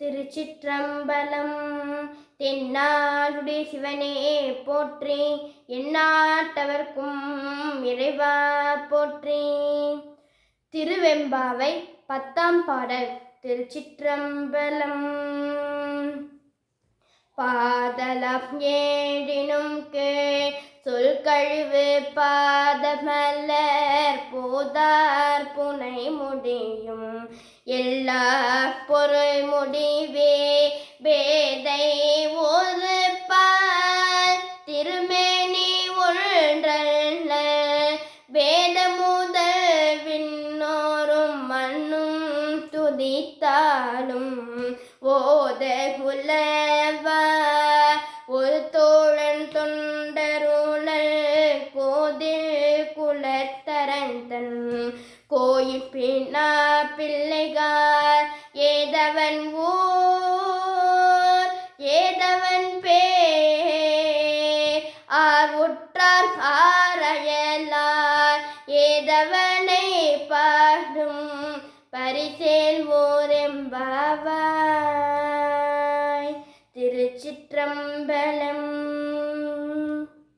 திருச்சிற்றம்பலம். தென்னாடுடைய சிவனே போற்றி, எந்நாட்டவர்க்கும் இறைவா போற்றி. திருவெம்பாவை 10ஆம் பாடல். திருச்சிற்றம்பலம். பாதலம் ஏழினும் கீழ் சொல் கழிவு பாதமலர் போதார் புனை முடியும் எல்லா பொருள் முடிவே பேதை ஒரு பால் திருமேனி ஒன்றல்ல வேத முதல் விண்ணோரும் மண்ணும் துதித்தாலும் ஓத உலவா ஒரு தோழன் தொண்டருளல் கோதில் குலத்தரந்தன் கோயில் பின்னா பிள்ளைகார் ஏதவன் ஊர் ஏதவன் பேர் ஆர் உற்றார் ஆரையலார் ஏதவனை பாடும் பரிசேல் ஓரெம்பாவாய். திருச்சிற்றம்பலம்.